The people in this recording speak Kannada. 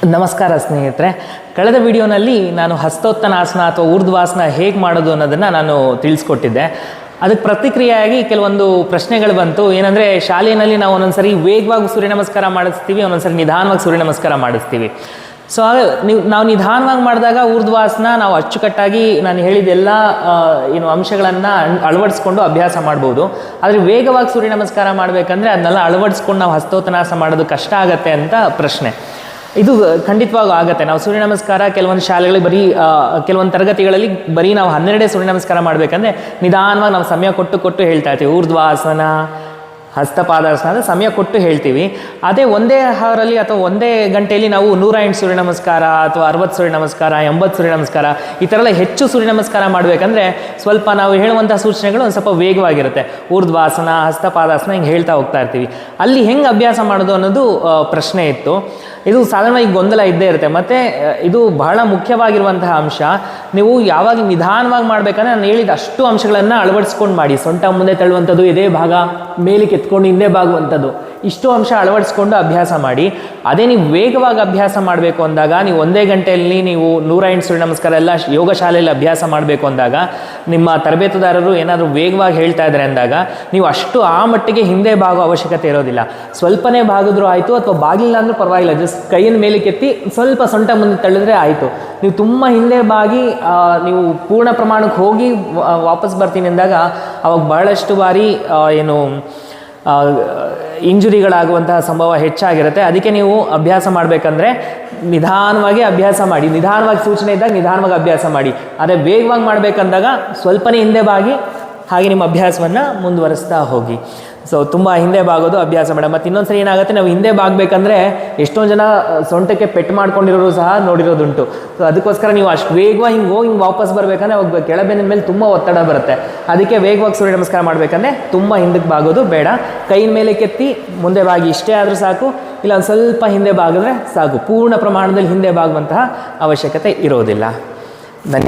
ನಮಸ್ಕಾರ ಸ್ನೇಹಿತರೆ. ಕಳೆದ ವಿಡಿಯೋನಲ್ಲಿ ನಾನು ಹಸ್ತೋತ್ತನಾಸನ ಅಥವಾ ಊರ್ಧ್ವಾಸನ ಹೇಗೆ ಮಾಡೋದು ಅನ್ನೋದನ್ನು ನಾನು ತಿಳಿಸ್ಕೊಟ್ಟಿದ್ದೆ. ಅದಕ್ಕೆ ಪ್ರತಿಕ್ರಿಯೆಯಾಗಿ ಕೆಲವೊಂದು ಪ್ರಶ್ನೆಗಳು ಬಂತು. ಏನಂದರೆ, ಶಾಲೆಯಲ್ಲಿ ನಾವು ಒಂದೊಂದ್ಸರಿ ವೇಗವಾಗಿ ಸೂರ್ಯ ನಮಸ್ಕಾರ ಮಾಡಿಸ್ತೀವಿ, ಒಂದೊಂದ್ಸರಿ ನಿಧಾನವಾಗಿ ಸೂರ್ಯ ನಮಸ್ಕಾರ ಮಾಡಿಸ್ತೀವಿ. ಸೊ ನಾವು ನಿಧಾನವಾಗಿ ಮಾಡಿದಾಗ ಊರ್ಧ್ವಾಸನ ನಾವು ಅಚ್ಚುಕಟ್ಟಾಗಿ ನಾನು ಹೇಳಿದೆಲ್ಲ ಅಂಶಗಳನ್ನು ಅಳವಡಿಸ್ಕೊಂಡು ಅಭ್ಯಾಸ ಮಾಡ್ಬೋದು. ಆದರೆ ವೇಗವಾಗಿ ಸೂರ್ಯ ನಮಸ್ಕಾರ ಮಾಡಬೇಕಂದ್ರೆ ಅದನ್ನೆಲ್ಲ ಅಳವಡಿಸ್ಕೊಂಡು ನಾವು ಹಸ್ತೋತ್ತನಾಸನ ಮಾಡೋದು ಕಷ್ಟ ಆಗುತ್ತೆ ಅಂತ ಪ್ರಶ್ನೆ. ಇದು ಖಂಡಿತವಾಗೂ ಆಗುತ್ತೆ. ನಾವು ಸೂರ್ಯ ನಮಸ್ಕಾರ ಕೆಲವೊಂದು ಶಾಲೆಗಳಿಗೆ ಕೆಲವೊಂದು ತರಗತಿಗಳಲ್ಲಿ ಬರೀ ನಾವು 12 ಸೂರ್ಯ ನಮಸ್ಕಾರ ಮಾಡಬೇಕಂದ್ರೆ ನಿಧಾನವಾಗಿ ನಾವು ಸಮಯ ಕೊಟ್ಟು ಹೇಳ್ತಾ ಇರ್ತೀವಿ. ಊರ್ಧ್ವಾಸನ, ಹಸ್ತಪಾದಾಸನ ಅಂದರೆ ಸಮಯ ಕೊಟ್ಟು ಹೇಳ್ತೀವಿ. ಅದೇ ಒಂದೇ ಅವರಲ್ಲಿ ಅಥವಾ ಒಂದೇ ಗಂಟೆಯಲ್ಲಿ ನಾವು 108 ಸೂರ್ಯ ನಮಸ್ಕಾರ ಅಥವಾ 60 ಸೂರ್ಯ ನಮಸ್ಕಾರ, 80 ಸೂರ್ಯ ನಮಸ್ಕಾರ ಈ ಥರ ಎಲ್ಲ ಹೆಚ್ಚು ಸೂರ್ಯ ನಮಸ್ಕಾರ ಮಾಡಬೇಕಂದ್ರೆ ಸ್ವಲ್ಪ ನಾವು ಹೇಳುವಂಥ ಸೂಚನೆಗಳು ಒಂದು ಸ್ವಲ್ಪ ವೇಗವಾಗಿರುತ್ತೆ. ಊರ್ಧ್ವಾಸನ, ಹಸ್ತಪಾದಾಸನ ಹಿಂಗೆ ಹೇಳ್ತಾ ಹೋಗ್ತಾ ಇರ್ತೀವಿ. ಅಲ್ಲಿ ಹೆಂಗೆ ಅಭ್ಯಾಸ ಮಾಡೋದು ಅನ್ನೋದು ಪ್ರಶ್ನೆ ಇತ್ತು. ಇದು ಸಾಧಾರಣವಾಗಿ ಗೊಂದಲ ಇದ್ದೇ ಇರುತ್ತೆ. ಮತ್ತು ಇದು ಬಹಳ ಮುಖ್ಯವಾಗಿರುವಂತಹ ಅಂಶ. ನೀವು ಯಾವಾಗ ನಿಧಾನವಾಗಿ ಮಾಡಬೇಕಂದ್ರೆ ನಾನು ಹೇಳಿದ ಅಷ್ಟು ಅಂಶಗಳನ್ನು ಅಳವಡಿಸ್ಕೊಂಡು ಮಾಡಿ. ಸೊಂಟ ಮುಂದೆ ತಳ್ಳುವಂಥದ್ದು, ಎದೆ ಭಾಗ ಮೇಲಕ್ಕೆ ಎತ್ಕೊಂಡು ಹಿಂದೆ ಬಾಗುವಂಥದ್ದು, ಇಷ್ಟು ಅಂಶ ಅಳವಡಿಸ್ಕೊಂಡು ಅಭ್ಯಾಸ ಮಾಡಿ. ಅದೇ ನೀವು ವೇಗವಾಗಿ ಅಭ್ಯಾಸ ಮಾಡಬೇಕು ಅಂದಾಗ, ನೀವು ಒಂದೇ ಗಂಟೆಯಲ್ಲಿ ನೀವು 108 ಸೂರ್ಯ ನಮಸ್ಕಾರ ಎಲ್ಲ ಯೋಗ ಶಾಲೆಯಲ್ಲಿ ಅಭ್ಯಾಸ ಮಾಡಬೇಕು ಅಂದಾಗ, ನಿಮ್ಮ ತರಬೇತುದಾರರು ಏನಾದರೂ ವೇಗವಾಗಿ ಹೇಳ್ತಾ ಇದ್ದಾರೆ ಅಂದಾಗ ನೀವು ಅಷ್ಟು ಆ ಮಟ್ಟಿಗೆ ಹಿಂದೆ ಬಾಗೋ ಅವಶ್ಯಕತೆ ಇರೋದಿಲ್ಲ. ಸ್ವಲ್ಪನೇ ಬಾಗಿದ್ರು ಆಯಿತು, ಅಥವಾ ಬಾಗಿಲ್ಲ ಅಂದರೂ ಪರವಾಗಿಲ್ಲ, ಜಸ್ಟ್ ಕೈಯನ್ನು ಮೇಲೆ ಕೆತ್ತಿ ಸ್ವಲ್ಪ ಸೊಂಟ ಮುಂದೆ ತಳ್ಳಿದ್ರೆ ಆಯಿತು. ನೀವು ತುಂಬ ಹಿಂದೆ ಬಾಗಿ ನೀವು ಪೂರ್ಣ ಪ್ರಮಾಣಕ್ಕೆ ಹೋಗಿ ವಾಪಸ್ ಬರ್ತೀನಿ ಅಂದಾಗ ಅವಾಗ ಬಹಳಷ್ಟು ಬಾರಿ ಇಂಜುರಿಗಳಾಗುವಂತಹ ಸಂಭವ ಹೆಚ್ಚಾಗಿರುತ್ತೆ. ಅದಕ್ಕೆ ನೀವು ಅಭ್ಯಾಸ ಮಾಡಬೇಕಂದ್ರೆ ನಿಧಾನವಾಗಿ ಅಭ್ಯಾಸ ಮಾಡಿ. ನಿಧಾನವಾಗಿ ಸೂಚನೆ ಇದ್ದಾಗ ನಿಧಾನವಾಗಿ ಅಭ್ಯಾಸ ಮಾಡಿ. ಆದರೆ ವೇಗವಾಗಿ ಮಾಡಬೇಕಂದಾಗ ಸ್ವಲ್ಪನೇ ಹಿಂದೆ ಬಾಗಿ ಹಾಗೆ ನಿಮ್ಮ ಅಭ್ಯಾಸವನ್ನು ಮುಂದುವರಿಸ್ತಾ ಹೋಗಿ. ಸೊ ತುಂಬ ಹಿಂದೆ ಬಾಗೋದು ಅಭ್ಯಾಸ ಮಾಡ. ಮತ್ತು ಇನ್ನೊಂದು ಸರಿ ಏನಾಗುತ್ತೆ, ನಾವು ಹಿಂದೆ ಬಾಗಬೇಕಂದ್ರೆ ಎಷ್ಟೊಂದು ಜನ ಸೊಂಟಕ್ಕೆ ಪೆಟ್ಟು ಮಾಡ್ಕೊಂಡಿರೋರು ಸಹ ನೋಡಿರೋದುಂಟು. ಸೊ ಅದಕ್ಕೋಸ್ಕರ ನೀವು ಅಷ್ಟು ವೇಗವಾಗಿ ಹಿಂಗೆ ವಾಪಸ್ ಬರಬೇಕಂದ್ರೆ ಅವಾಗ ಕೆಳಬೆನ್ನಿನ ಮೇಲೆ ತುಂಬ ಒತ್ತಡ ಬರುತ್ತೆ. ಅದಕ್ಕೆ ವೇಗವಾಗಿ ಸೂರ್ಯ ನಮಸ್ಕಾರ ಮಾಡಬೇಕಂದ್ರೆ ತುಂಬ ಹಿಂದಕ್ಕೆ ಬಾಗೋದು ಬೇಡ. ಕೈನ ಮೇಲೆ ಕೆತ್ತಿ ಮುಂದೆ ಬಾಗಿ ಇಷ್ಟೇ ಆದರೂ ಸಾಕು, ಇಲ್ಲ ಒಂದು ಸ್ವಲ್ಪ ಹಿಂದೆ ಬಾಗಿದ್ರೆ ಸಾಕು. ಪೂರ್ಣ ಪ್ರಮಾಣದಲ್ಲಿ ಹಿಂದೆ ಬಾಗುವಂತಹ ಅವಶ್ಯಕತೆ ಇರೋದಿಲ್ಲ. ಧನ್ಯವಾದ.